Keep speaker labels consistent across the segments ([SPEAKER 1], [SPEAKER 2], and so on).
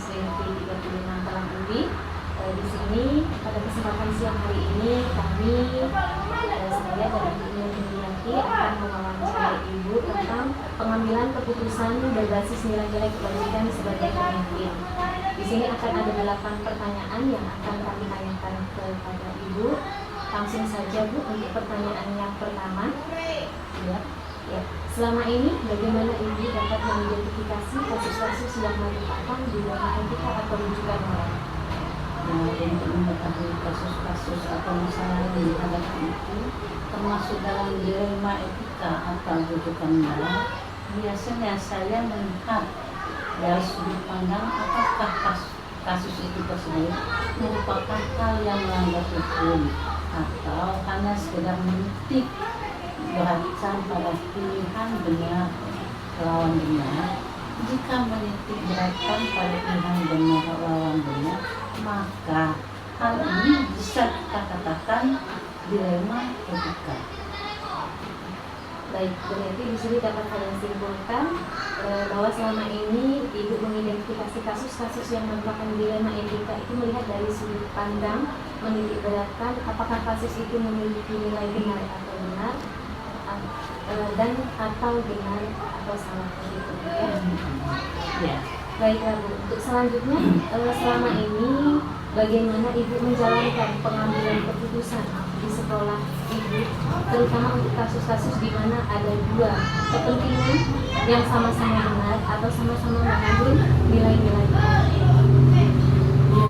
[SPEAKER 1] SWMP 36 Talang Ubi. Di sini pada kesempatan siang hari ini kami saya dan Ibu Nuryanti akan mewawancarai Ibu tentang pengambilan keputusan berbasis nilai-nilai kebajikan sebagai pemimpin. Di sini akan ada 8 pertanyaan yang akan kami tanyakan kepada Ibu. Langsung saja Bu untuk pertanyaan yang pertama. Ya. Selama ini bagaimana Ibu dapat mengidentifikasi kasus-kasus yang merupakan dilema etika atau rujukan moral?
[SPEAKER 2] Untuk mengetahui kasus-kasus atau masalah yang dihadapi itu termasuk dalam dilema etika atau rujukan moral, biasanya saya melihat dari sudut pandang apakah kasus itu tersebut merupakan hal yang melanggar hukum atau hanya sekedar menitik beratkan pada pilihan benar lawan benar. Jika menitik beratkan pada pilihan benar lawan benar, maka hal ini bisa kita katakan dilema etika.
[SPEAKER 1] Baik, berarti di sini dapat kalian simpulkan bahwa selama ini Ibu mengidentifikasi kasus-kasus yang merupakan dilema etika itu melihat dari sudut pandang menitik beratkan apakah kasus itu memiliki nilai benar atau benar dan atau benar atau salah begitu ya. Baiklah Bu, untuk selanjutnya selama ini bagaimana Ibu menjalankan pengambilan keputusan di sekolah Ibu, terutama untuk kasus-kasus di mana ada dua kepentingan yang sama-sama benar atau sama-sama mengandung nilai-nilai benar?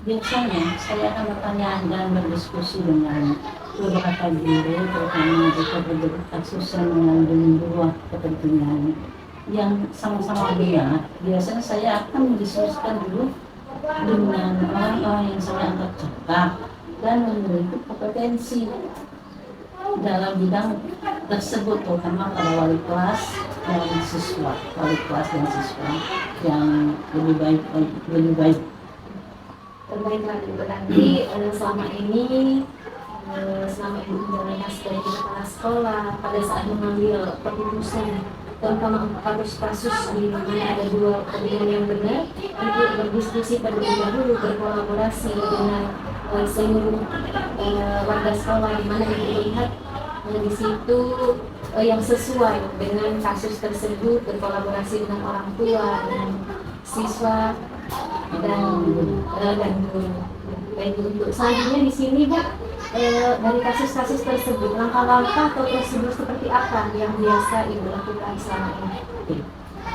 [SPEAKER 2] Biasanya saya akan bertanya dan berdiskusi dengan beberapa guru, terutama jika berbagai kasus yang mengandung dua kepentingan yang sama-sama benar. Biasanya saya akan mendiskusikan dulu dengan orang-orang yang saya anggap cakap dan memiliki kompetensi dalam bidang tersebut, terutama pada wali kelas dan siswa, yang lebih baik.
[SPEAKER 1] Baiklah Ibu, berarti selama ini selama Ibu menjalankan sebagai kepala sekolah pada saat mengambil keputusan terutama untuk kasus-kasus di mana ada dua kepentingan yang benar, Ibu berdiskusi terlebih dahulu, berkolaborasi dengan seluruh warga sekolah di mana Ibu melihat di situ yang sesuai dengan kasus tersebut, berkolaborasi dengan orang tua, dengan siswa dan guru. Baik, untuk selanjutnya di sini Bu, dari kasus-kasus tersebut langkah-langkah atau prosedur seperti apa yang biasa Ibu lakukan selama ini?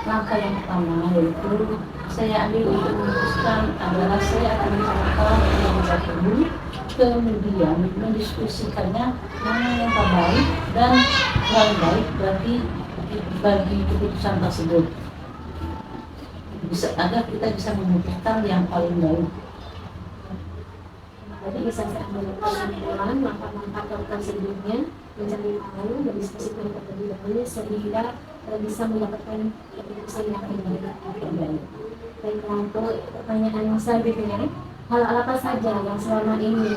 [SPEAKER 2] Langkah yang pertama yaitu saya ambil untuk memutuskan adalah saya akan mencatat yang dulu, kemudian mendiskusikannya mana yang terbaik dan yang baik bagi keputusan tersebut, agar kita bisa memutuskan yang paling baik.
[SPEAKER 1] Jadi bisa saya ambil kesimpulan langkah-langkah atau prosedurnya, mencari tahu, berdiskusi terlebih dahulu sehingga bisa mendapatkan keputusan yang terbaik. Baik, untuk pertanyaan selanjutnya, hal apa saja yang selama ini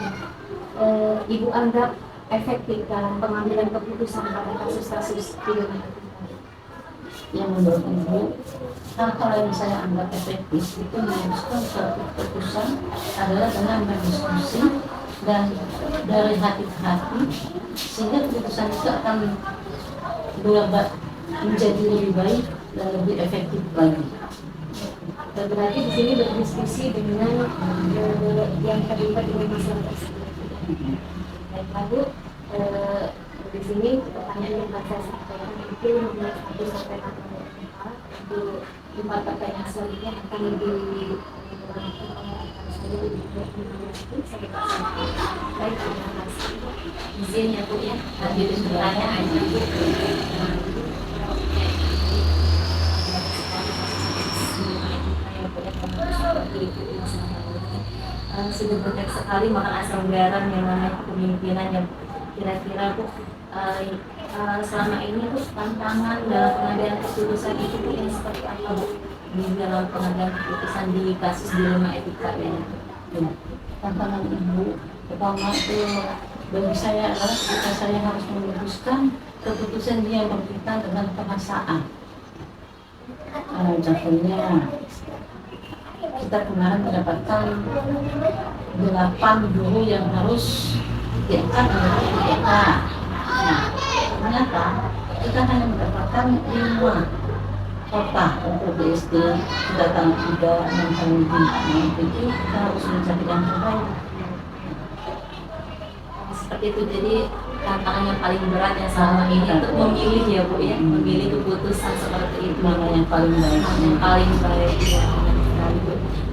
[SPEAKER 1] Ibu anggap efektif dalam pengambilan keputusan pada kasus-kasus pidana?
[SPEAKER 2] Yang menurut Ibu, hal-hal yang saya anggap efektif itu memutuskan suatu keputusan adalah dengan berdiskusi dan dari hati ke hati, sehingga keputusan itu akan menjadi lebih baik dan lebih efektif lagi.
[SPEAKER 1] Berarti di sini berdiskusi dengan yang terlibat dengan masalah tersebut. Baik, lalu di sini pertanyaan yang saya sampaikan itu nomor 1 sampai 4 untuk 4 pertanyaan selanjutnya akan lebih baik, terima kasih. Izin ya Bu ya, lanjutin pertanyaan sudah banyak sekali makan asam garam yang namanya kepemimpinan yang kira-kira Bu selama ini Bu tantangan dalam pengambilan keputusan itu Bu yang seperti apa Bu di dalam pengambilan keputusan di kasus dilema etika ini?
[SPEAKER 2] Ya, tantangan Ibu pertama itu bagi saya adalah jika saya harus memutuskan keputusan dia berkaitan dengan perasaan. Contohnya kita kemarin mendapatkan 8 guru yang harus diangkat menjadi IPK. Nah, ternyata kita hanya mendapatkan 5 kota untuk BSD, datang 3, 6 kali 5. Jadi kita harus mencari yang terbaik.
[SPEAKER 1] Seperti itu, jadi tantangan yang paling berat yang selama ini untuk memilih ya Bu ya, memilih keputusan seperti itu,
[SPEAKER 2] Mana yang paling baik.
[SPEAKER 1] yang paling baik ya.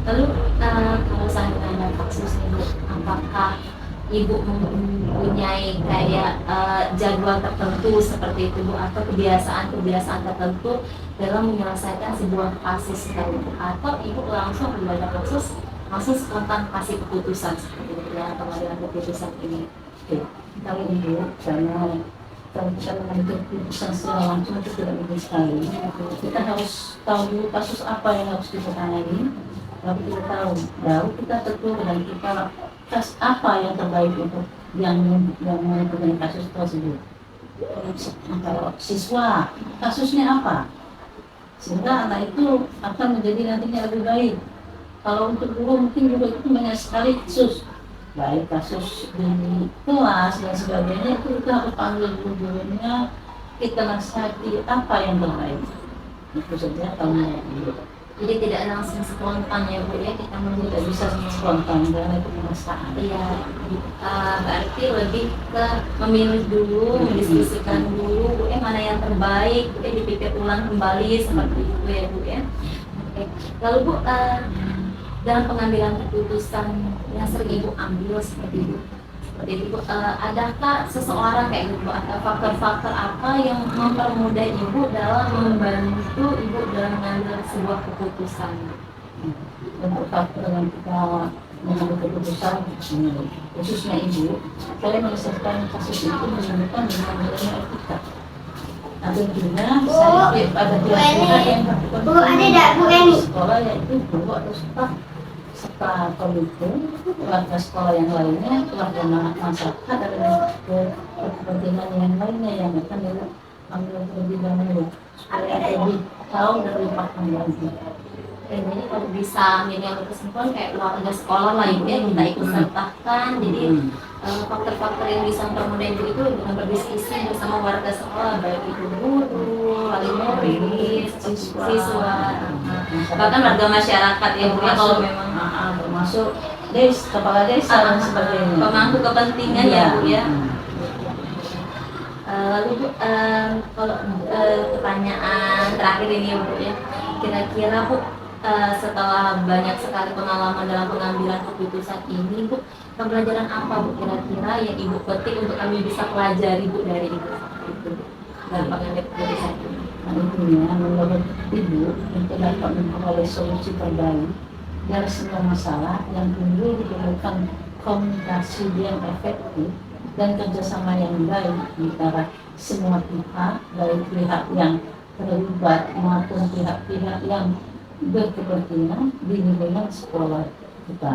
[SPEAKER 1] Lalu kalau seandainya ada kasus Bu, apakah Ibu mempunyai kayak jadwal tertentu seperti itu Bu, atau kebiasaan tertentu dalam menyelesaikan sebuah kasus itu, atau Ibu langsung ada kasus langsung spontan kasih keputusan seperti itu dalam pengambilan keputusan ini?
[SPEAKER 2] Kalau Ibu, karena kalau kita mengambil keputusan secara langsung itu tidak mungkin sekali. Kita harus tahu dulu kasus apa yang harus kita tangani. Kalau kita tahu, baru kita tentu dan kita tes apa yang terbaik untuk yang menentukan kasus tersebut. Kalau siswa, kasusnya apa? Sehingga anak itu akan menjadi nantinya lebih baik. Kalau untuk guru mungkin juga itu banyak sekali kasus, baik kasus di kelas dan sebagainya, itu kita harus panggil guru-gurunya, kita nasihati apa yang terbaik. Itu saja kalau
[SPEAKER 1] Jadi tidak langsung spontan ya Bu ya, kita
[SPEAKER 2] tidak bisa spontan karena itu perasaan.
[SPEAKER 1] Iya, berarti lebih ke memilih dulu, mendiskusikan dulu, mana yang terbaik, dipikir ulang kembali seperti itu ya Bu ya. Oke. Lalu Bu, dalam pengambilan keputusan yang sering Ibu ambil seperti itu Bu, adakah seseorang kayak Ibu atau faktor-faktor apa yang mempermudah Ibu dalam membantu Ibu dalam mengambil sebuah keputusan?
[SPEAKER 2] Untuk faktor yang kita mengambil keputusan, khususnya Ibu, saya menyelesaikan kasus itu menggunakan dengan nilai etika. Nah, tentunya saya ada pihak-pihak yang melakukan sekolah, yaitu guru atau staf serta komite, keluarga sekolah yang lainnya, keluarga masyarakat dan kepentingan yang lainnya yang akan diambil terlebih dahulu supaya lebih tahu dan lebih paham lagi.
[SPEAKER 1] Jadi kalau bisa ambil kesimpulan kayak keluarga sekolah lah Ibu ya, kita ikut sertakan. Jadi faktor-faktor yang bisa mempermudah Ibu itu dengan berdiskusi bersama warga sekolah, baik itu guru, wali murid, siswa, bahkan warga masyarakat ya Bu ya, kalau memang
[SPEAKER 2] termasuk kepala desa dan sebagainya,
[SPEAKER 1] pemangku kepentingan ya Bu ya. Lalu Bu, kalau pertanyaan terakhir ini ya Bu ya, kira-kira Bu, setelah banyak sekali pengalaman dalam pengambilan keputusan ini Bu, pembelajaran apa Bu kira-kira yang Ibu petik untuk kami bisa pelajari Bu dari Ibu itu dalam pengambilan keputusan ini?
[SPEAKER 2] Intinya menurut Ibu untuk dapat memperoleh solusi terbaik dari semua masalah, yang dulu diperlukan komunikasi yang efektif dan kerjasama yang baik antara semua pihak, baik pihak yang terlibat maupun pihak-pihak yang berkepentingan di lingkungan sekolah kita.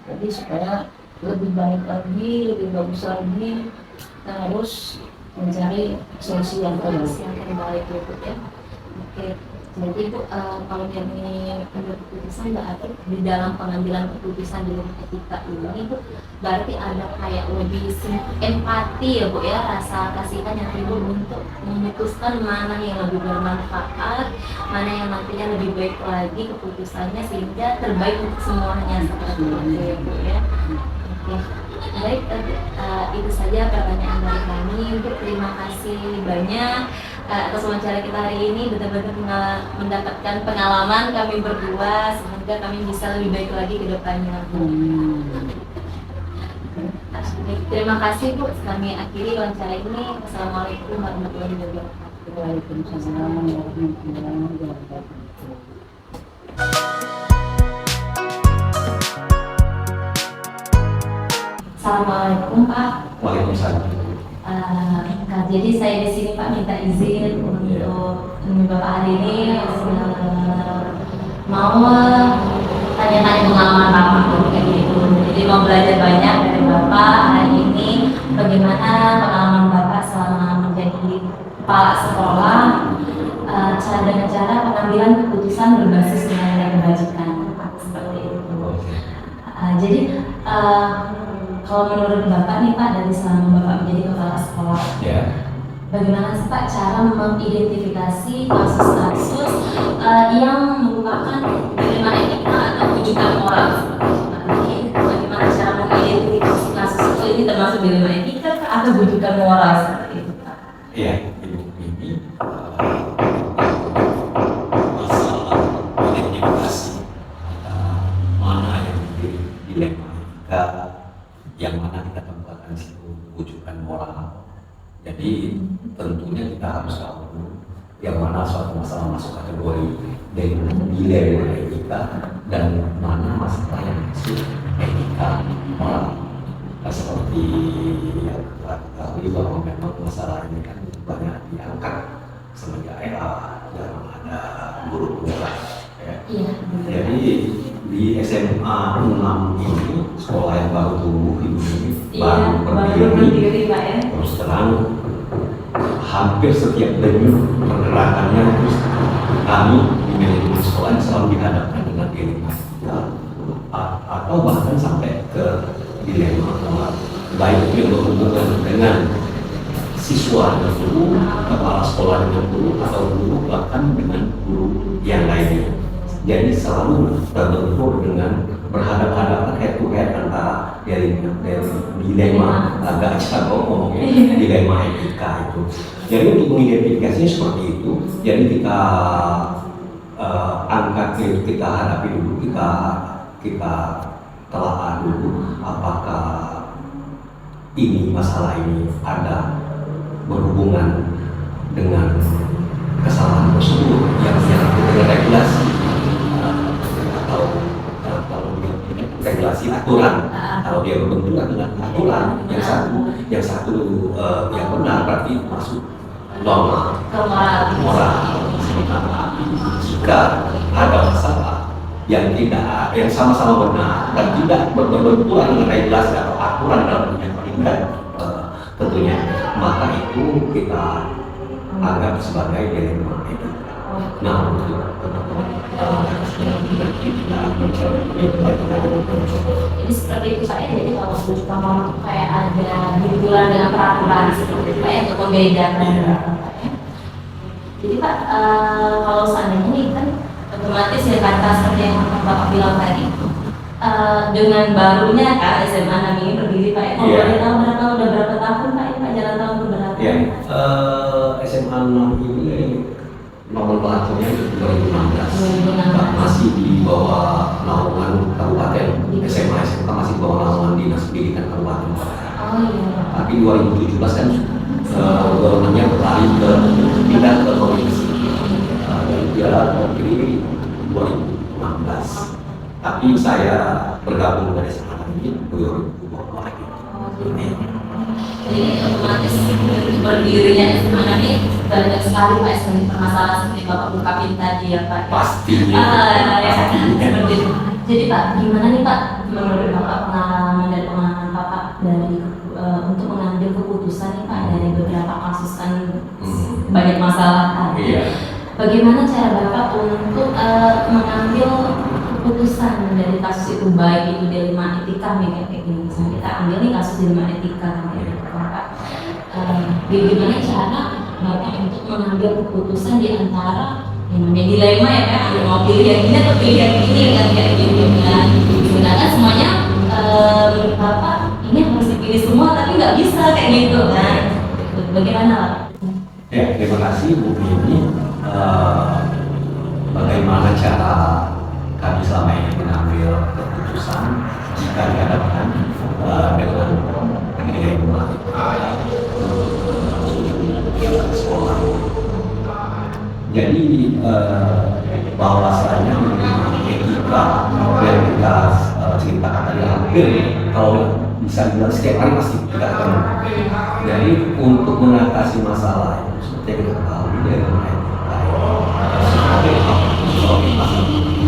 [SPEAKER 2] Jadi supaya lebih baik lagi, lebih bagus lagi, kita harus mencari solusi yang terbaik
[SPEAKER 1] ya. Oke. Jadi Bu, kalau dari keputusan berarti di dalam pengambilan keputusan di dalam etika ini Bu, berarti ada kayak lebih empati ya Bu ya, rasa kasihan yang timbul untuk memutuskan mana yang lebih bermanfaat, mana yang nantinya lebih baik lagi keputusannya sehingga terbaik untuk semuanya seperti itu ya Bu ya. Oke. Baik, itu saja pertanyaan dari kami. Bu, terima kasih banyak atas wawancara kita hari ini, benar-benar mendapatkan pengalaman kami berdua, semoga kami bisa lebih baik lagi ke depannya. Terima kasih Bu, kami akhiri wawancara ini. Assalamualaikum warahmatullahi wabarakatuh.
[SPEAKER 2] Waalaikumsalam warahmatullahi wabarakatuh.
[SPEAKER 1] Assalamualaikum Pak.
[SPEAKER 3] Waalaikumsalam.
[SPEAKER 1] Jadi saya di sini Pak minta izin untuk Bapak hari ini mau tanya-tanya pengalaman Bapak kayak gitu. Jadi mau belajar banyak dari Bapak hari ini, bagaimana pengalaman Bapak selama menjadi kepala sekolah, cara pengambilan keputusan berbasis nilai kebajikan. Jadi kalau menurut Bapak nih Pak, dari selama Bapak menjadi kepala sekolah,
[SPEAKER 3] Ya.
[SPEAKER 1] bagaimana sih Pak cara mengidentifikasi kasus-kasus yang merupakan dilema etika atau rujukan moral? Bagaimana cara mengidentifikasi kasus itu, ini termasuk dilema etika atau rujukan moral seperti itu Pak?
[SPEAKER 3] Iya, Ibu ini masalah identifikasi mana yang dilema etika, yang mana kita tempatkan situ rujukan moral. Jadi tentunya kita harus tahu yang mana suatu masalah masuk kategori dilema etika dan mana masalah yang masuk etika moral. Nah, seperti yang kita ketahui bahwa memang masalah ini kan banyak diangkat semenjak era yang ada guru penggerak. Ya.
[SPEAKER 1] Iya.
[SPEAKER 3] Jadi di SMA 6 ini, sekolah yang baru tumbuh ini, baru berdiri,
[SPEAKER 1] Pak ya.
[SPEAKER 3] terus terang hampir setiap venue pergerakannya terus kami di manajemen sekolah selalu dihadapkan dengan dilema atau bahkan sampai ke dilema baik itu yang berhubungan dengan siswa dengan guru, kepala sekolah dengan guru, atau guru bahkan dengan guru yang lainnya. Jadi selalu terbentur dengan berhadapan-hadapan head to head antara dilema agak jago ngomongnya dilema etika itu. Jadi untuk mengidentifikasinya seperti itu, jadi kita angkat itu, kita hadapi dulu, kita telaah dulu apakah ini masalah ini ada berhubungan dengan kesalahan prosedur yang dengan regulasi atau kalau regulasi aturan, kalau dia berbenturan dengan aturan yang satu yang benar berarti masuk norma moral. Sementara jika ada masalah yang tidak, yang sama-sama benar dan tidak berbenturan dengan regulasi atau aturan dalam dunia pendidikan tentunya, maka itu kita anggap sebagai dilema etika. Nah, untuk
[SPEAKER 1] Jadi seperti itu Pak ya, jadi kalau umpama kayak ada benturan dengan peraturan seperti itu Pak ya, untuk membedakan Pak ya. Jadi Pak, kalau seandainya ini kan otomatis ya kata seperti yang Bapak bilang tadi, dengan barunya kan SMA 6 ini berdiri Pak ya, kalau boleh tahu udah berapa tahun Pak ya, Pak jalan tahun berapa?
[SPEAKER 3] Ya, SMA 6 ini nomenklaturnya 2016 masih di bawah naungan kabupaten. SMA SMK masih di bawah naungan dinas pendidikan kabupaten.
[SPEAKER 1] Oh iya.
[SPEAKER 3] Tapi 2017 kan gubernurnya beralih ke pindah ke provinsi. Dan dia terpilih 2016. Tapi saya bergabung dengan SMA ini 2020 lagi.
[SPEAKER 1] Jadi otomatis berdirinya SMA ini banyak sekali Pak sebenarnya permasalahan seperti Bapak ungkapin tadi ya Pak.
[SPEAKER 3] Pastinya.
[SPEAKER 1] Ya, seperti itu. Jadi Pak, gimana nih Pak menurut Bapak pengalaman dan pengalaman Bapak dari untuk mengambil keputusan nih Pak dari beberapa kasus kan banyak masalah tadi.
[SPEAKER 3] Iya.
[SPEAKER 1] Bagaimana cara Bapak untuk mengambil keputusan dari kasus itu, baik itu dilema etika nih kayak gini. Misalnya kita ambil nih kasus dilema etika kayak gitu Bapak. Bagaimana cara Bapak untuk mengambil keputusan di antara yang namanya dilema ya kan, mau pilih yang ini atau pilih yang ini kan kayak gitu kan. Sebenarnya semuanya menurut Bapak ini harus dipilih semua tapi nggak bisa kayak gitu kan. Bagaimana Pak?
[SPEAKER 3] Ya, terima kasih Bu Mimi. Bagaimana cara kami selama ini mengambil keputusan jika dihadapkan dengan dilema sekolah. Jadi bahwasanya etika yang kita ceritakan tadi hampir kalau bisa bilang setiap hari pasti kita ketemu. Jadi untuk mengatasi masalah itu seperti yang kita ketahui dari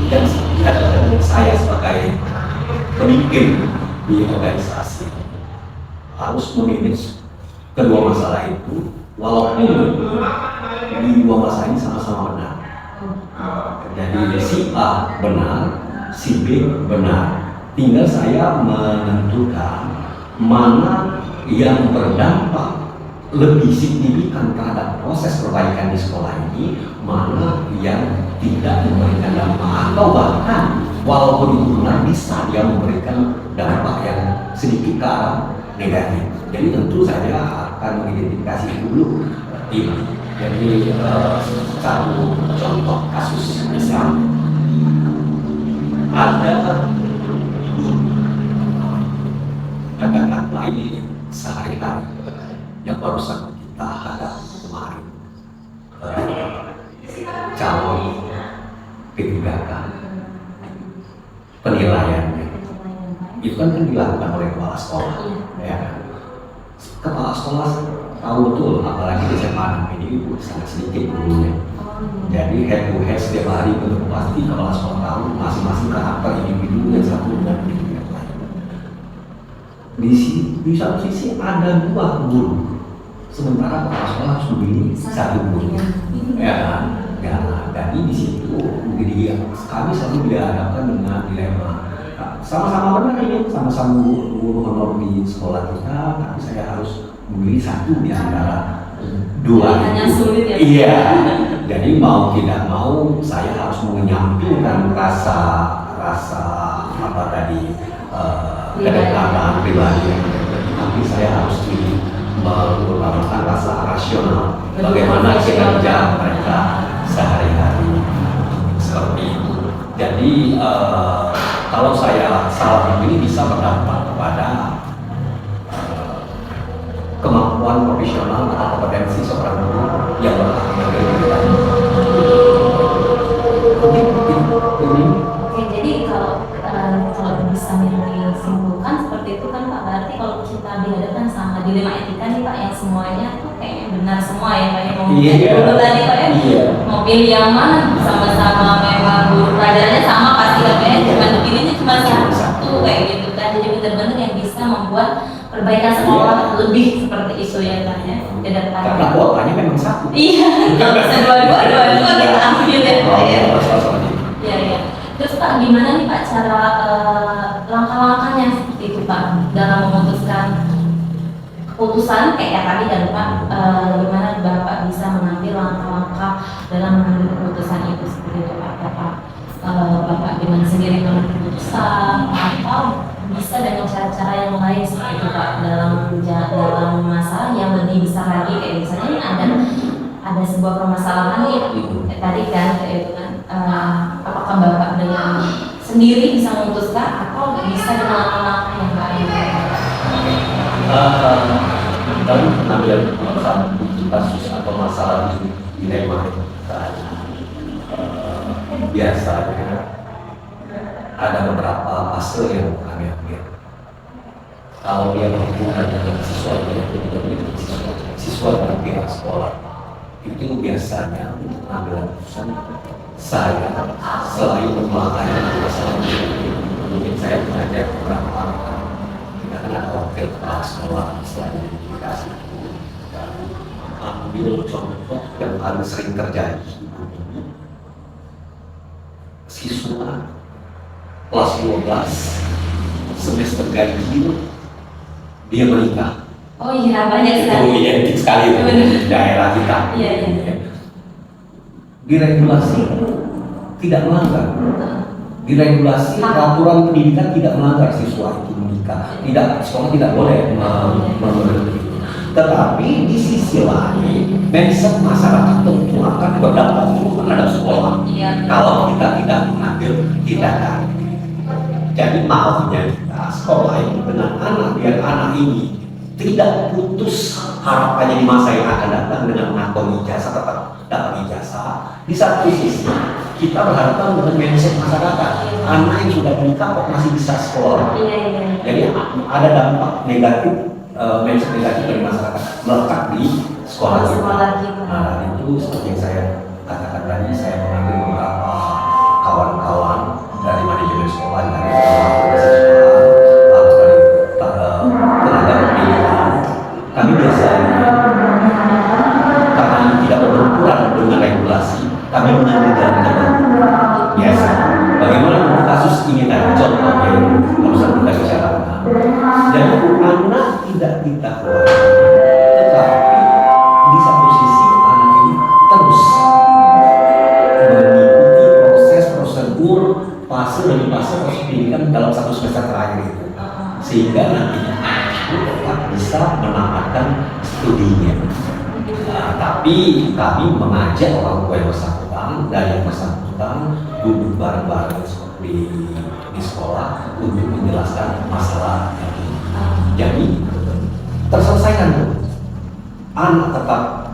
[SPEAKER 3] dan saya sebagai pemimpin di organisasi harus memanage kedua masalah itu, walaupun di dua masalah ini sama-sama benar. Jadi si A benar, si B benar, tinggal saya menentukan mana yang berdampak lebih signifikan terhadap proses perbaikan di sekolah ini, mana yang tidak memberikan dampak, atau bahkan walaupun itu benar bisa dia memberikan dampak yang sedikit ke arah negatif. Jadi tentu saja akan mengidentifikasi itu dulu. Ini jadi satu contoh kasus misal ada kata-kata ini sehari-hari yang barusan kita hadapi kemarin, calon P3K penilaiannya itu kan dilakukan oleh kepala sekolah, ya kan? Kepala sekolah tahu betul, apalagi di SMA ini sangat sedikit gurunya. Jadi head to head setiap hari itu pasti kepala sekolah tahu masing-masing karakter individu yang satu dengan individu yang lain. Di satu sisi ada dua guru, sementara kepala sekolah harus memilih satu guru. Ya, jadi di situ kami selalu dihadapkan dengan dilema. Sama-sama benar ini, sama-sama guru honor di sekolah kita, tapi saya harus memilih satu di antara dua.
[SPEAKER 1] Hanya sulit ya.
[SPEAKER 3] Iya. Jadi mau tidak mau saya harus menyampingkan rasa apa tadi kedekatan pribadi, tapi saya harus mengutamakan rasa rasional. Bagaimana kinerja mereka sehari-hari seperti itu. Jadi kalau saya salah memilih bisa berdampak kepada kemampuan profesional atau kompetensi seorang guru yang berkelanjutan.
[SPEAKER 1] Oke, jadi kalau bisa disimpulkan seperti itu kan Pak, berarti kalau kita dihadapkan sama dilema etika nih Pak, yang semuanya tuh kayaknya benar semua ya Pak, yang mau pilih tadi Pak ya, mau pilih yang mana, sama-sama memang guru pelajarannya sama pasti Pak ya, cuma dipilihnya cuma satu kayak gitu kan, jadi benar-benar yang bisa membuat perbaikan sekolah lebih seperti itu ya Pak ya, ke depan.
[SPEAKER 3] Karena kuotanya memang satu.
[SPEAKER 1] Iya, nggak bisa dua-dua kita ambil ya Pak ya. Iya, iya. Terus Pak, gimana nih Pak cara langkah-langkahnya seperti itu Pak dalam memutuskan keputusan kayak tadi kan Pak, gimana Bapak bisa mengambil langkah-langkah dalam mengambil keputusan itu seperti itu Pak? Bapak gimana sendiri mengambil keputusan atau bisa dengan cara-cara yang lain seperti itu Pak dalam masalah yang lebih besar lagi, kayak misalnya ini ada sebuah permasalahan nih tadi kan kayak itu kan. Apakah Bapak dengan sendiri bisa memutuskan atau bisa dengan langkah yang lain?
[SPEAKER 3] Dalam pengambilan keputusan kasus atau masalah dilema biasanya ada beberapa fase yang kami ambil. Kalau dia berhubungan dengan siswa dan pihak sekolah, itu biasanya untuk pengambilan keputusan saya selain melakukan masalah mungkin saya mengajak beberapa tidak ada wakil kepala sekolah selain edukasi ambil contoh yang paling sering terjadi. Siswa kelas 12 semester ganjil dia menikah.
[SPEAKER 1] Oh iya, banyak sekali.
[SPEAKER 3] Itu identik sekali di daerah kita.
[SPEAKER 1] Iya, iya.
[SPEAKER 3] Diregulasi tidak melanggar. Diregulasi peraturan pendidikan tidak melanggar siswa itu menikah. Tidak, sekolah tidak boleh memberhenti. Tetapi di sisi lain, mindset masyarakat tentu akan berdampak terhadap sekolah.
[SPEAKER 1] Iya.
[SPEAKER 3] Kalau kita tidak mengambil tindakan. Jadi maunya kita sekolah ini dengan anak biar anak ini tidak putus harapannya di masa yang akan datang dengan mengantongi ijazah, tetap dapat ijazah. Di satu sisi kita berhadapan dengan mindset masyarakat, anak yang sudah menikah kok masih bisa sekolah. Jadi ada dampak negatif, mindset negatif dari masyarakat melekat di sekolah kita. Nah, itu seperti yang saya katakan tadi, saya mengambil beberapa kawan-kawan dari manajemen sekolah, dari sekolah, atau dari tenaga pendidikan. Kami biasanya karena tidak berbenturan dengan regulasi, kami mengambil jalan tengah biasa. Bagaimana kita kasus ini tadi contohnya yang barusan kita bicarakan. Jadi anak tidak kita keluarkan, tetapi di satu sisi anak ini terus mengikuti proses prosedur fase demi fase proses pendidikan dalam satu semester terakhir itu, sehingga nantinya tetap bisa menamatkan studinya. Tapi kami mengajak orang tua yang bersangkutan dan yang bersangkutan duduk bareng-bareng di sekolah untuk menjelaskan masalah ini. Jadi terselesaikan tuh. Anak tetap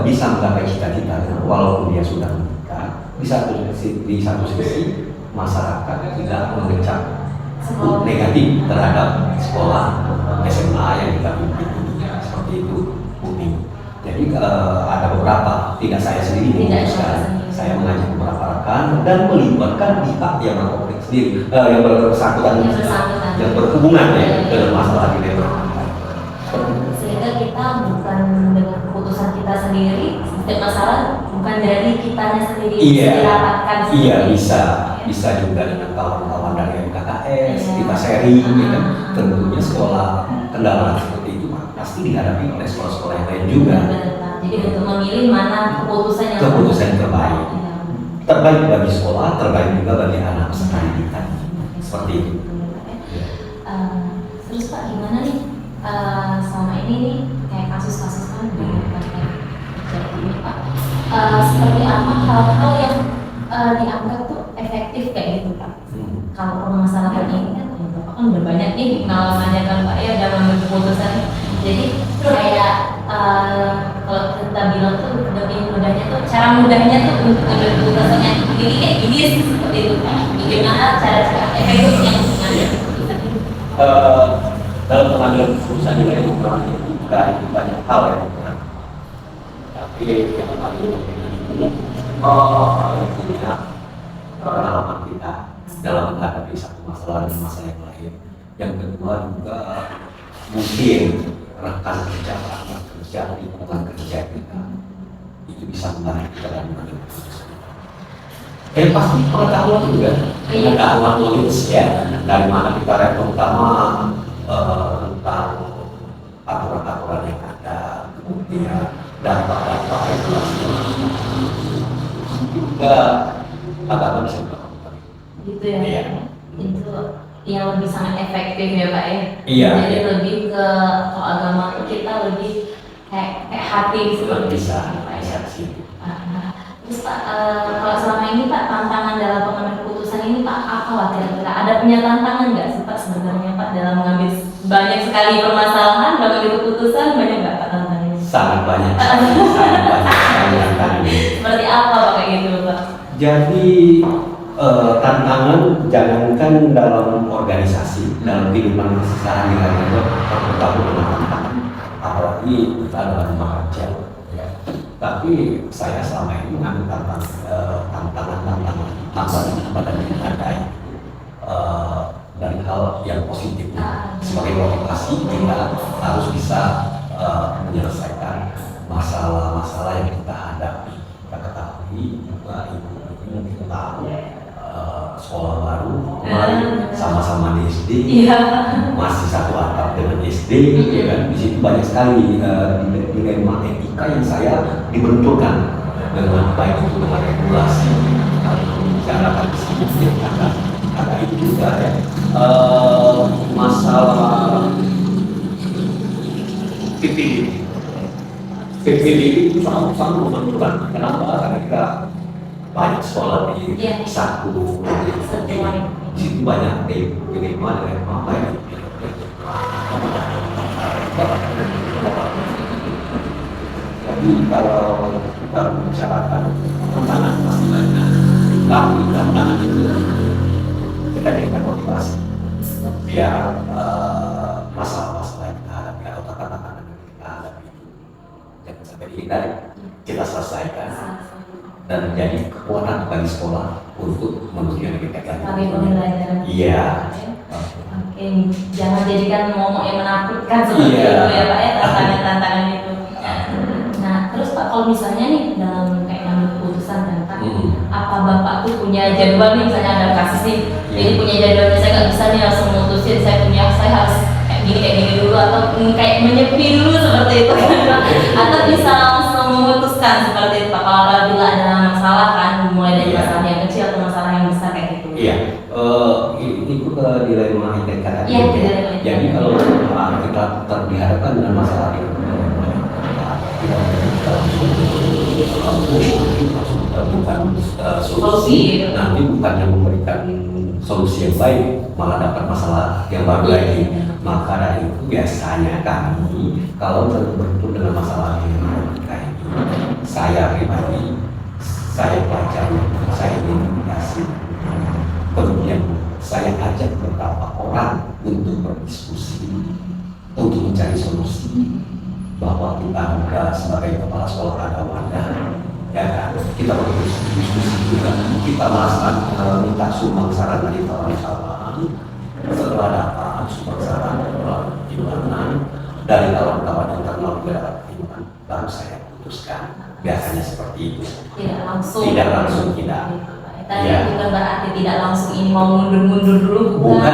[SPEAKER 3] bisa menggapai cita-cita walaupun dia sudah menikah. Di satu sisi masyarakat tidak mengecap negatif terhadap sekolah SMA yang kita pimpin seperti itu, Bumi. Jadi ada beberapa, tidak saya sendiri memutuskan, saya mengajak beberapa rekan dan melibatkan pihak yang berkonflik sendiri, yang bersangkutan, yang berhubungan ya dengan masalah ini.
[SPEAKER 1] Sehingga kita bukan dengan keputusan kita sendiri, setiap masalah bukan dari kitanya sendiri dirapatkan sendiri.
[SPEAKER 3] Iya, bisa juga dengan kawan-kawan dari MKKS, kita sharing, ya kan. Tentunya sekolah kendala seperti itu pasti dihadapi oleh sekolah-sekolah yang lain juga.
[SPEAKER 1] Jadi untuk memilih mana keputusan yang
[SPEAKER 3] terbaik. Terbaik bagi sekolah, terbaik juga bagi anak peserta didikan. Seperti itu.
[SPEAKER 1] Terus Pak, gimana nih selama ini nih kayak kasus-kasus kan jadi ini Pak, seperti apa hal-hal yang dianggap tuh efektif kayak gitu Pak? Kalau permasalahan ini kan Bapak kan udah banyak nih pengalamannya kan Pak ya dalam mengambil keputusan. Jadi kayak kalau kita bilang tuh lebih mudahnya tuh, cara mudahnya tuh untuk mengambil keputusan yang ini kayak gini seperti itu Pak. Bagaimana cara-cara efektifnya untuk mengambil keputusan itu?
[SPEAKER 3] Dalam pengambilan keputusan juga itu banyak hal ya. Tapi yang paling penting punya pengalaman kita dalam menghadapi satu masalah dan masalah yang lain. Yang kedua juga mungkin rekan kerja di lingkungan kerja kita itu bisa membantu kita dalam mengambil keputusan. Pasti pengetahuan juga, pengetahuan logis ya, dari mana kita terutama tentang aturan-aturan yang ada, kemudian dampak-dampak regulasi juga agak bisa dilakukan.
[SPEAKER 1] Gitu ya?
[SPEAKER 3] Iya.
[SPEAKER 1] Itu yang lebih sangat efektif ya Pak ya?
[SPEAKER 3] Iya.
[SPEAKER 1] Jadi lebih ke kalau agama itu kita lebih kayak hati seperti
[SPEAKER 3] Bisa
[SPEAKER 1] Pak ya?
[SPEAKER 3] sih.
[SPEAKER 1] Terus Pak, kalau selama ini Pak tantangan dalam pengambilan keputusan ini Pak apa Pak kira-kira? Ada punya tantangan nggak sih Pak sebenarnya Pak dalam mengambil banyak sekali permasalahan, mengambil keputusan banyak nggak Pak tantangannya?
[SPEAKER 3] Sangat banyak sekali.
[SPEAKER 1] Seperti apa Pak kayak gitu Pak?
[SPEAKER 3] Jadi tantangan jangankan dalam organisasi, dalam kehidupan sehari-hari itu terutama dengan tantangan, apalagi kita adalah remaja. Ya. Tapi saya selama ini mengambil tantangan yang ada dari hal yang positif. Sebagai motivasi kita harus bisa menyelesaikan masalah-masalah yang kita hadapi. Kita ketahui juga ibu mungkin tahu sekolah baru kemarin sama-sama di SD, masih satu atap dengan SD, ya kan? Di situ banyak sekali dilema etika yang saya dibenturkan dengan baik itu dengan regulasi, bicara di sini ada itu juga ya. Masalah PPDB itu sangat menentukan. Kenapa? Karena kita banyak sekolah di satu di situ banyak dilema apa ya. Jadi kalau kita membicarakan tantangan pasti banyak, tapi tantangan itu kita berikan motivasi biar masalah-masalah yang kita hadapi atau tantangan yang kita hadapi jangan sampai dihindari, kita selesaikan dan menjadi kekuatan bagi sekolah untuk menuju yang lebih baik lagi.
[SPEAKER 1] Bagi pembelajaran.
[SPEAKER 3] Iya.
[SPEAKER 1] Oke, jangan jadikan momok yang menakutkan seperti itu ya Pak ya, tantangan-tantangan itu. Nah, terus Pak kalau misalnya nih dalam kayak ngambil keputusan kan Pak, apa Bapak tuh punya jadwal nih misalnya ada kasus nih,
[SPEAKER 4] Jadi punya jadwalnya, saya nggak bisa nih langsung mutusin saya harus kayak gini dulu atau kayak menyepi dulu seperti itu atau bisa langsung memutuskan seperti itu Pak. Kalau apabila ada masalah kan, mulai dari masalah yang kecil atau masalah yang besar kayak gitu.
[SPEAKER 3] Iya, itu ke dilema ITK tadi.
[SPEAKER 4] Iya, dilema.
[SPEAKER 3] Jadi kalau kita dihadapkan dengan masalah itu, kita bukan solusi, nanti bukannya memberikan solusi yang baik, malah dapat masalah yang baru lagi. Maka dari itu biasanya kami kalau berbentur dengan masalah yang kayak ini, saya pribadi, saya pelajari, saya identifikasi, kemudian saya ajak beberapa orang untuk berdiskusi, untuk mencari solusi, bahwa kita juga sebagai kepala sekolah ada wadah, ya kan, kita berdiskusi juga, kita minta sumbang saran dari kawan-kawan, setelah dapat sumbang saran pertimbangan dari kawan-kawan yang terkenal juga dapat pertimbangan, baru saya putuskan. Biasanya seperti itu.
[SPEAKER 4] Tidak langsung.
[SPEAKER 3] Tidak.
[SPEAKER 4] Tadi bukan berarti tidak langsung ini mau mundur dulu,
[SPEAKER 3] bukan.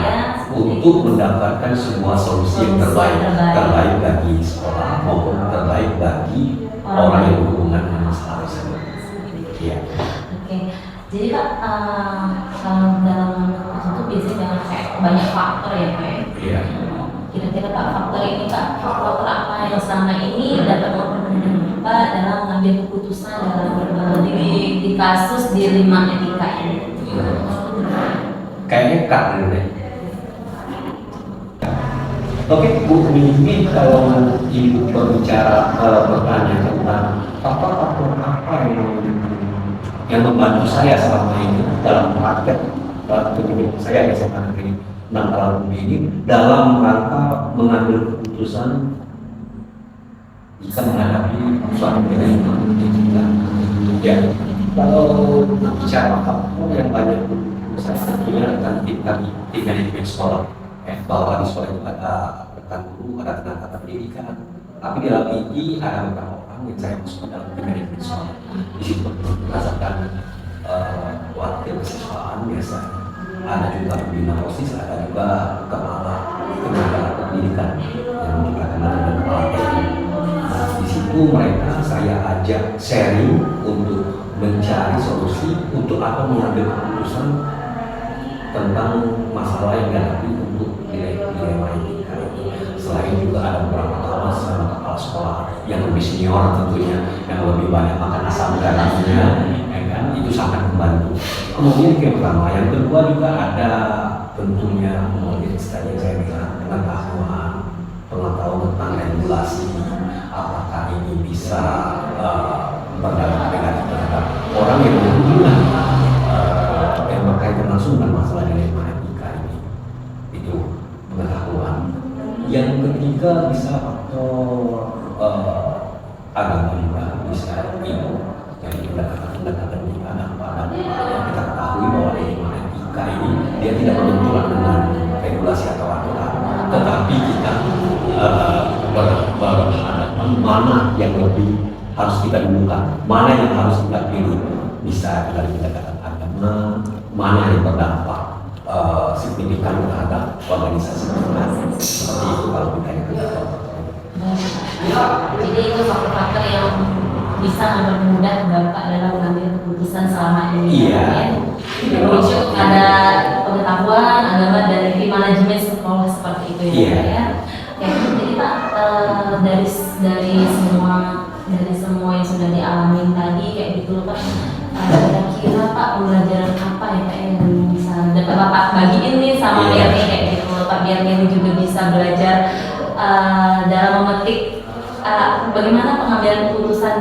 [SPEAKER 4] Ya.
[SPEAKER 3] Untuk mendapatkan semua solusi yang terbaik bagi sekolah maupun terbaik bagi orang yang berhubungan dengan masalah tersebut. Iya.
[SPEAKER 4] Oke. Jadi Pak, kalau dalam itu biasanya kayak banyak faktor ya Pak.
[SPEAKER 3] Iya.
[SPEAKER 4] Kira-kira Pak, faktor ini Pak, faktor apa yang selama ini dapat mempermudah Pak dalam mengambil keputusan dalam di kasus di 5 etika ini?
[SPEAKER 3] Kayaknya Kak dulu deh. Oke Bu, ini kalau Ibu berbicara bertanya tentang faktor-faktor apa yang membantu saya selama ini dalam praktek pendidikan saya di SMA Negeri 6 Tarubi ini dalam rangka mengambil keputusan jika menghadapi suatu nilai yang ya, kalau bicara faktor yang banyak saya satunya akan tiga di sekolah. Bahwa di sekolah itu ada rekan guru, ada tenaga pendidikan, tapi di dalam ini ada beberapa orang yang saya masuk dalam tiga di sekolah. Di situ berdasarkan wakil kesiswaan biasa, ada juga pembina OSIS, ada juga kepala tenaga pendidikan yang juga kenal dengan kepala teknik. Di situ mereka saya ajak sharing untuk mencari solusi untuk apa mengambil keputusan tentang masalah yang dihadapi untuk dilema etika. Selain juga ada beberapa kawan sama kepala sekolah yang lebih senior tentunya, yang lebih banyak makan asam garamnya, ya kan, itu sangat membantu. Kemudian yang pertama, yang kedua juga ada tentunya kemudian tadi saya bilang pengetahuan tentang regulasi, apakah ini bisa berdampak negatif terhadap orang yang berhubungan yang berkaitan langsung dengan masalah dilema etika ini. Itu pengetahuan. Yang ketiga bisa faktor agama juga, bisa ilmu. Jadi pendekatan di anak-anak yang kita ketahui bahwa dilema etika ini dia tidak berbenturan dengan regulasi atau aturan, tetapi kita berhadapan mana yang lebih harus kita dulukan, mana yang harus kita pilih. Bisa dari pendekatan agama, mana yang berdampak signifikan terhadap organisasi seperti itu kalau kita katakan.
[SPEAKER 4] Jadi itu faktor-faktor yang bisa mempermudah dampak dalam mengambil keputusan selama ini.
[SPEAKER 3] Iya.
[SPEAKER 4] Merujuk ada pengetahuan agama dari manajemen sekolah seperti itu ya.
[SPEAKER 3] Iya.
[SPEAKER 4] Ya. Jadi Pak, dari semua yang sudah dialami tadi kayak gitu Pak, kira-kira Pak pembelajaran apa ya Pak yang bisa dapat Bapak bagiin nih sama Mirni kayak gitu Pak, biar Mirni juga bisa belajar dalam memetik bagaimana pengambilan keputusan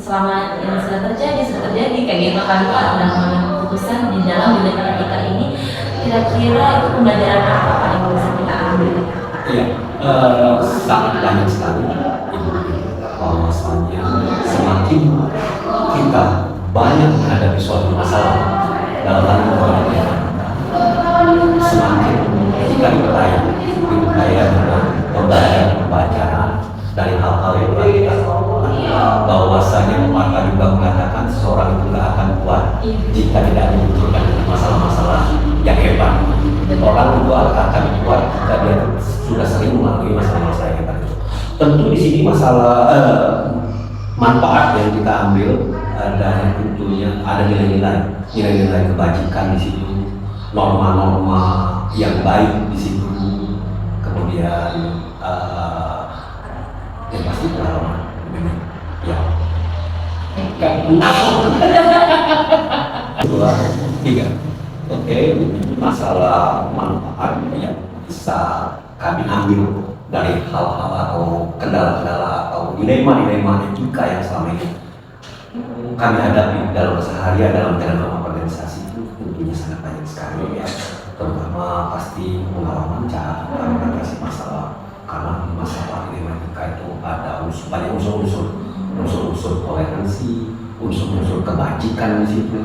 [SPEAKER 4] selama yang sudah terjadi kayak gitu kan Pak, dalam mengambil keputusan di dalam bidang etika ini, kira-kira itu pembelajaran apa Pak yang bisa kita ambil?
[SPEAKER 3] Iya, sangat banyak sekali bahwasannya semakin kita banyak menghadapi suatu masalah dalam kehidupan, semakin kita dipercaya dengan pembelajaran dari hal-hal yang telah kita lakukan. Bahwasanya pepatah juga mengatakan seseorang itu tidak akan kuat jika tidak dimunculkan dengan masalah-masalah yang tentu di sini masalah manfaat yang kita ambil ada tentunya ada nilai-nilai kebajikan di situ, norma-norma yang baik di situ, kemudian yang pasti pengalaman ya. Dua, tiga. Oke, masalah manfaat yang bisa kami ambil dari hal-hal atau kendala-kendala atau dilema-dilema etika yang selama ini kami hadapi dalam keseharian dalam dalam organisasi itu tentunya sangat banyak sekali ya, terutama pasti pengalaman cara mengatasi masalah, karena masalah dilema etika itu ada banyak unsur toleransi, unsur kebajikan di situ,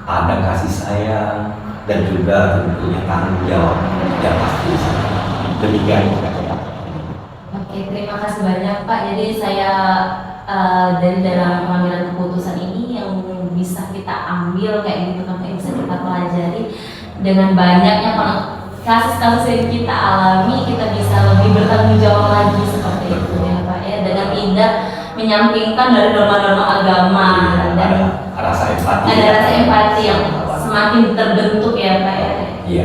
[SPEAKER 3] ada kasih sayang dan juga tentunya tanggung jawab yang pasti di sana. Demikian.
[SPEAKER 4] Oke, terima kasih banyak Pak. Jadi saya dari dalam pengambilan keputusan ini yang bisa kita ambil kayak gitu kan, yang bisa kita pelajari dengan banyaknya kasus-kasus yang kita alami, kita bisa lebih bertanggung jawab lagi seperti itu ya Pak ya, dengan tidak menyampingkan dari norma-norma agama dan
[SPEAKER 3] ada rasa empati.
[SPEAKER 4] Ada rasa empati yang semakin terbentuk ya Pak ya.
[SPEAKER 3] Iya.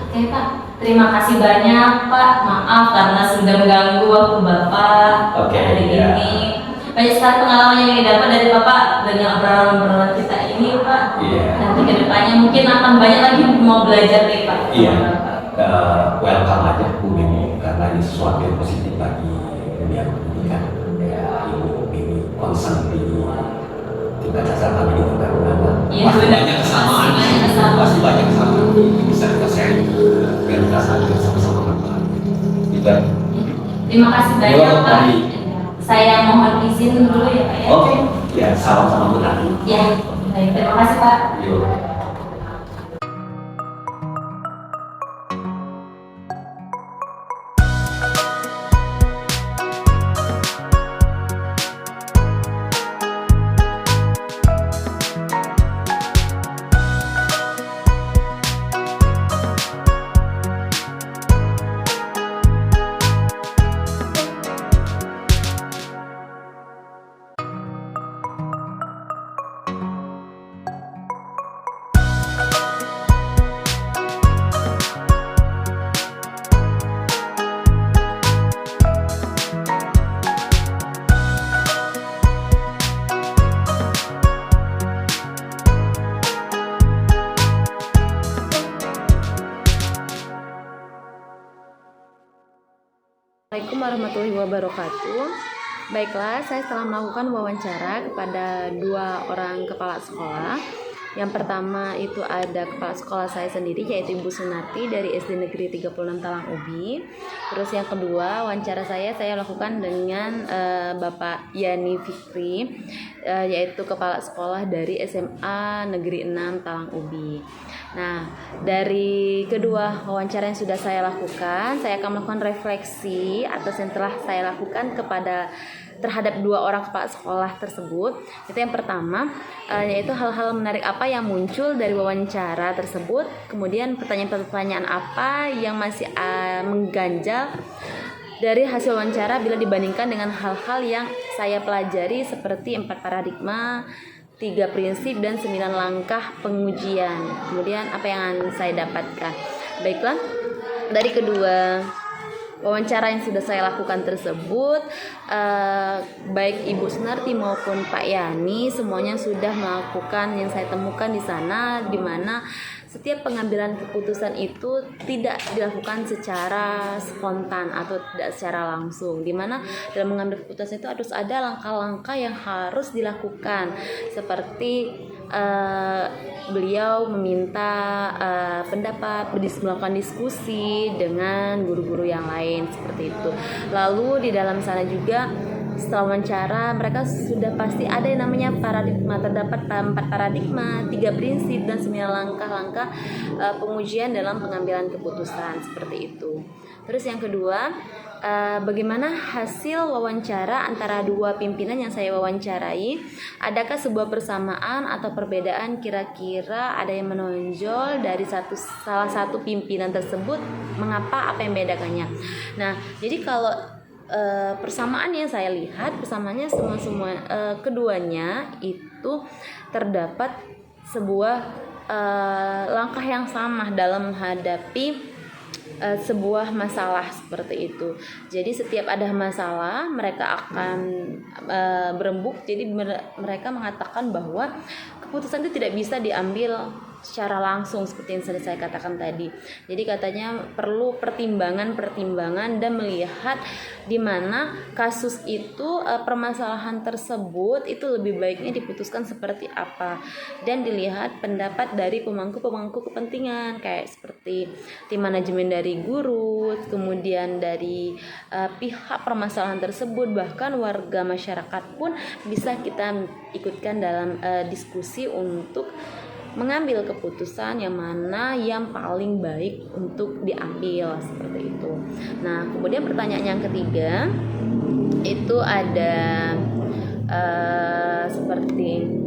[SPEAKER 4] Oke Pak. Terima kasih banyak Pak, maaf karena sudah mengganggu waktu Bapak hari ini. Banyak sekali pengalaman yang didapat dari Bapak dengan obrolan-obrolan kita ini Pak. Nanti kedepannya mungkin akan banyak lagi mau belajar nih Pak.
[SPEAKER 3] Welcome aja Bu Mimi, karena ini sesuatu yang positif bagi dunia pendidikan. Ya, Ibu Mimi concern di tingkat dasar kami di perguruan. Pasti banyak kesamaan. Pasti banyak kesamaan. Bisa kita sharing. Biar kita sadar sama-sama manfaat. Gitu.
[SPEAKER 4] Terima kasih banyak Pak. Saya mohon izin dulu ya Pak ya.
[SPEAKER 3] Oke. Ya, salam-salam benar.
[SPEAKER 4] Ya, baik. Terima kasih Pak.
[SPEAKER 3] Yuk.
[SPEAKER 1] Assalamualaikum warahmatullahi wabarakatuh. Baiklah, saya telah melakukan wawancara kepada 2 orang kepala sekolah. Yang pertama itu ada kepala sekolah saya sendiri, yaitu Ibu Sunarti dari SD Negeri 36 Talang Ubi. Terus yang kedua, wawancara saya lakukan dengan Bapak Yani Fikri, yaitu kepala sekolah dari SMA Negeri 6 Talang Ubi. Nah, dari kedua wawancara yang sudah saya lakukan, saya akan melakukan refleksi atas yang telah saya lakukan terhadap 2 orang kepala sekolah tersebut. Itu yang pertama, yaitu hal-hal menarik apa yang muncul dari wawancara tersebut, kemudian pertanyaan-pertanyaan apa yang masih mengganjal dari hasil wawancara bila dibandingkan dengan hal-hal yang saya pelajari seperti 4 paradigma, 3 prinsip dan 9 langkah pengujian. Kemudian apa yang saya dapatkan. Baiklah, dari kedua wawancara yang sudah saya lakukan tersebut, baik Ibu Sunarti maupun Pak Yani semuanya sudah melakukan yang saya temukan di sana, di mana setiap pengambilan keputusan itu tidak dilakukan secara spontan atau tidak secara langsung, di mana dalam mengambil keputusan itu harus ada langkah-langkah yang harus dilakukan, seperti beliau meminta pendapat, melakukan diskusi dengan guru-guru yang lain seperti itu. Lalu di dalam sana juga setelah wawancara mereka sudah pasti ada yang namanya paradigma, terdapat 4 paradigma, 3 prinsip dan 9 langkah-langkah pengujian dalam pengambilan keputusan seperti itu. Terus yang kedua, bagaimana hasil wawancara antara 2 pimpinan yang saya wawancarai? Adakah sebuah persamaan atau perbedaan? Kira-kira ada yang menonjol dari salah satu pimpinan tersebut? Mengapa? Apa yang membedakannya? Nah, jadi kalau
[SPEAKER 4] persamaan yang saya lihat, persamaannya semua keduanya itu terdapat sebuah langkah yang sama dalam menghadapi sebuah masalah seperti itu. Jadi setiap ada masalah mereka akan berembuk. Jadi mereka mengatakan bahwa keputusan itu tidak bisa diambil secara langsung seperti yang sudah saya katakan tadi. Jadi katanya perlu pertimbangan dan melihat di mana kasus itu, permasalahan tersebut itu lebih baiknya diputuskan seperti apa, dan dilihat pendapat dari pemangku kepentingan kayak seperti tim manajemen dari guru, kemudian dari pihak permasalahan tersebut, bahkan warga masyarakat pun bisa kita ikutkan dalam diskusi untuk mengambil keputusan yang mana yang paling baik untuk diambil seperti itu. Nah, kemudian pertanyaan yang ketiga itu ada seperti.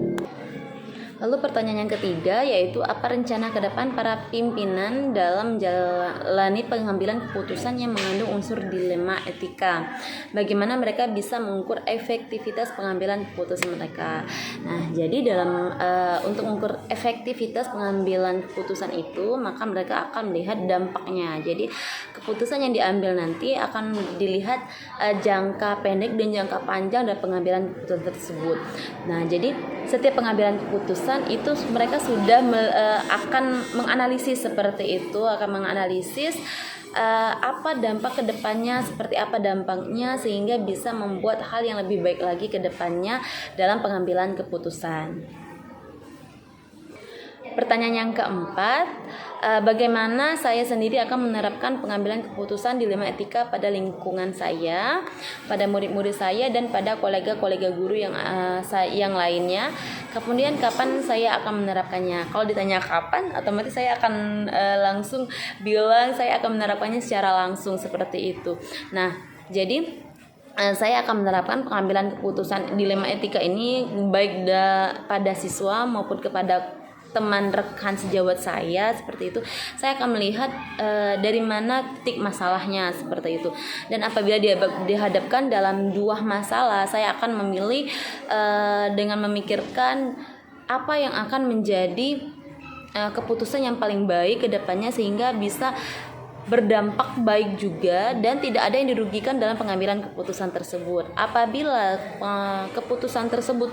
[SPEAKER 4] Lalu pertanyaan yang ketiga yaitu apa rencana ke depan para pimpinan dalam menjalani pengambilan keputusan yang mengandung unsur dilema etika. Bagaimana mereka bisa mengukur efektivitas pengambilan keputusan mereka. Nah, jadi dalam untuk mengukur efektivitas pengambilan keputusan itu, maka mereka akan melihat dampaknya. Jadi keputusan yang diambil nanti akan dilihat jangka pendek dan jangka panjang dari pengambilan keputusan tersebut. Nah, jadi setiap pengambilan keputusan itu mereka sudah akan menganalisis seperti itu, akan menganalisis apa dampak kedepannya, seperti apa dampaknya, sehingga bisa membuat hal yang lebih baik lagi kedepannya dalam pengambilan keputusan. Pertanyaan yang keempat, bagaimana saya sendiri akan menerapkan pengambilan keputusan dilema etika pada lingkungan saya, pada murid-murid saya, dan pada kolega-kolega guru yang lainnya. Kemudian kapan saya akan menerapkannya? Kalau ditanya kapan, otomatis saya akan langsung bilang saya akan menerapkannya secara langsung seperti itu. Nah, jadi saya akan menerapkan pengambilan keputusan dilema etika ini baik pada siswa maupun kepada teman rekan sejawat saya seperti itu. Saya akan melihat dari mana titik masalahnya seperti itu. Dan apabila dia dihadapkan dalam dua masalah, saya akan memilih dengan memikirkan apa yang akan menjadi keputusan yang paling baik ke depannya, sehingga bisa berdampak baik juga dan tidak ada yang dirugikan dalam pengambilan keputusan tersebut. Apabila keputusan tersebut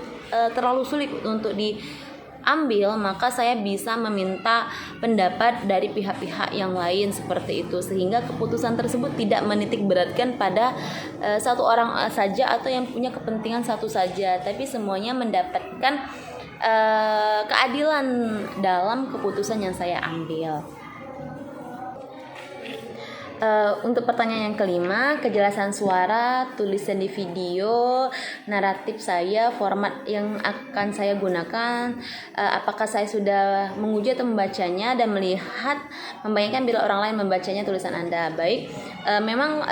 [SPEAKER 4] terlalu sulit untuk diambil, maka saya bisa meminta pendapat dari pihak-pihak yang lain seperti itu, sehingga keputusan tersebut tidak menitik beratkan pada satu orang saja atau yang punya kepentingan satu saja, tapi semuanya mendapatkan keadilan dalam keputusan yang saya ambil. Untuk pertanyaan yang kelima, kejelasan suara, tulisan di video, naratif saya, format yang akan saya gunakan, apakah saya sudah menguji atau membacanya dan membayangkan bila orang lain membacanya tulisan Anda. Baik, memang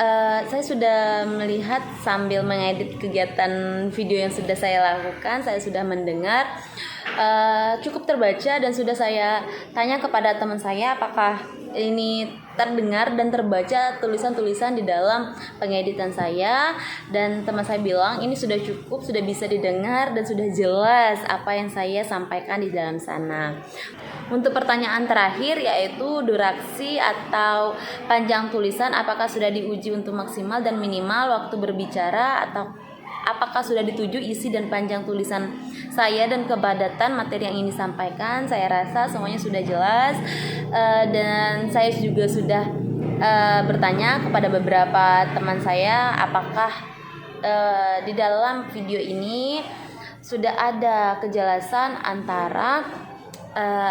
[SPEAKER 4] saya sudah melihat sambil mengedit kegiatan video yang sudah saya lakukan, saya sudah mendengar, cukup terbaca, dan sudah saya tanya kepada teman saya apakah ini terdengar dan terbaca tulisan-tulisan di dalam pengeditan saya, dan teman saya bilang ini sudah cukup, sudah bisa didengar dan sudah jelas apa yang saya sampaikan di dalam sana. Untuk pertanyaan terakhir yaitu durasi atau panjang tulisan, apakah sudah diuji untuk maksimal dan minimal waktu berbicara, atau apakah sudah dituju isi dan panjang tulisan saya dan kepadatan materi yang ingin disampaikan. Saya rasa semuanya sudah jelas, dan saya juga sudah bertanya kepada beberapa teman saya apakah di dalam video ini sudah ada kejelasan antara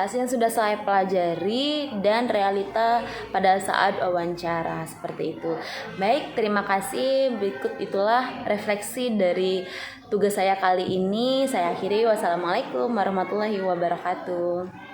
[SPEAKER 4] yang sudah saya pelajari dan realita pada saat wawancara seperti itu. Baik, terima kasih. Berikut itulah refleksi dari tugas saya kali ini. Saya akhiri. Wassalamualaikum warahmatullahi wabarakatuh.